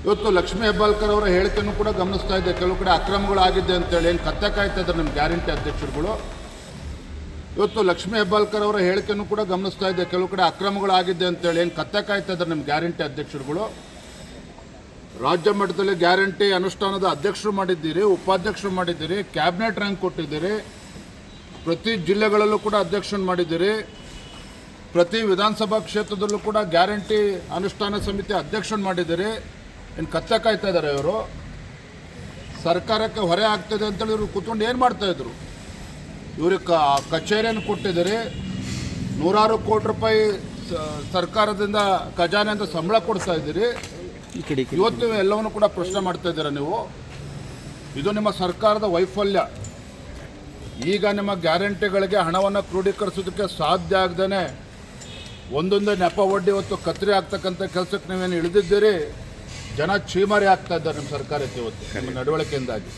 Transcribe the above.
ಇವತ್ತು ಲಕ್ಷ್ಮೀ ಹೆಬ್ಬಾಳ್ಕರ್ ಅವರ ಹೇಳಿಕೆಯನ್ನು ಕೂಡ ಗಮನಿಸ್ತಾ ಇದ್ದೆ. ಕೆಲವು ಕಡೆ ಅಕ್ರಮಗಳಾಗಿದೆ ಅಂತೇಳಿ ಏನು ಕತ್ತೆ ಕಾಯ್ತಾ ಇದ್ದಾರೆ ನಿಮ್ಮ ಗ್ಯಾರಂಟಿ ಅಧ್ಯಕ್ಷರುಗಳು. ಇವತ್ತು ಲಕ್ಷ್ಮೀ ಹೆಬ್ಬಾಳ್ಕರ್ ಅವರ ಹೇಳಿಕೆಯನ್ನು ಕೂಡ ಗಮನಿಸ್ತಾ ಇದ್ದೆ. ಕೆಲವು ಕಡೆ ಅಕ್ರಮಗಳಾಗಿದೆ ಅಂತೇಳಿ ಏನು ಕತ್ತೆ ಕಾಯ್ತಾ ಇದ್ದಾರೆ ನಿಮ್ಮ ಗ್ಯಾರಂಟಿ ಅಧ್ಯಕ್ಷರುಗಳು. ರಾಜ್ಯ ಮಟ್ಟದಲ್ಲಿ ಗ್ಯಾರಂಟಿ ಅನುಷ್ಠಾನದ ಅಧ್ಯಕ್ಷರು ಮಾಡಿದ್ದೀರಿ, ಉಪಾಧ್ಯಕ್ಷರು ಮಾಡಿದ್ದೀರಿ, ಕ್ಯಾಬಿನೆಟ್ ರ್ಯಾಂಕ್ ಕೊಟ್ಟಿದ್ದೀರಿ, ಪ್ರತಿ ಜಿಲ್ಲೆಗಳಲ್ಲೂ ಕೂಡ ಅಧ್ಯಕ್ಷರನ್ನು ಮಾಡಿದ್ದೀರಿ, ಪ್ರತಿ ವಿಧಾನಸಭಾ ಕ್ಷೇತ್ರದಲ್ಲೂ ಕೂಡ ಗ್ಯಾರಂಟಿ ಅನುಷ್ಠಾನ ಸಮಿತಿ ಅಧ್ಯಕ್ಷರನ್ನು ಮಾಡಿದ್ದೀರಿ. ಇನ್ನು ಕತ್ತೆ ಕಾಯ್ತಾ ಇದ್ದಾರೆ ಇವರು. ಸರ್ಕಾರಕ್ಕೆ ಹೊರೆ ಆಗ್ತದೆ ಅಂತೇಳಿ ಇವರು ಕೂತ್ಕೊಂಡು ಏನು ಮಾಡ್ತಾಯಿದ್ರು? ಇವ್ರಿಗೆ ಕಚೇರಿಯನ್ನು ಕೊಟ್ಟಿದ್ದೀರಿ, ನೂರಾರು ಕೋಟಿ ರೂಪಾಯಿ ಸರ್ಕಾರದಿಂದ ಖಜಾನೆಯಿಂದ ಸಂಬಳ ಕೊಡ್ತಾ ಇದ್ದೀರಿ. ಇವತ್ತು ಎಲ್ಲವನ್ನು ಕೂಡ ಪ್ರಶ್ನೆ ಮಾಡ್ತಾ ಇದ್ದೀರಾ ನೀವು. ಇದು ನಿಮ್ಮ ಸರ್ಕಾರದ ವೈಫಲ್ಯ. ಈಗ ನಿಮ್ಮ ಗ್ಯಾರಂಟಿಗಳಿಗೆ ಹಣವನ್ನು ಕ್ರೋಢೀಕರಿಸೋದಕ್ಕೆ ಸಾಧ್ಯ ಆಗದೇ ಒಂದೊಂದೇ ನೆಪ ಒಡ್ಡಿ ಇವತ್ತು ಕತ್ತರಿ ಆಗ್ತಕ್ಕಂಥ ಕೆಲಸಕ್ಕೆ ನೀವೇನು ಇಳಿದಿದ್ದೀರಿ. ಜನ ಚೀಮಾರಿ ಆಗ್ತಾ ಇದ್ದಾರೆ ನಿಮ್ಮ ಸರ್ಕಾರಕ್ಕೆ ಇವತ್ತು ನಿಮ್ಮ ನಡವಳಿಕೆಯಿಂದಾಗಿ.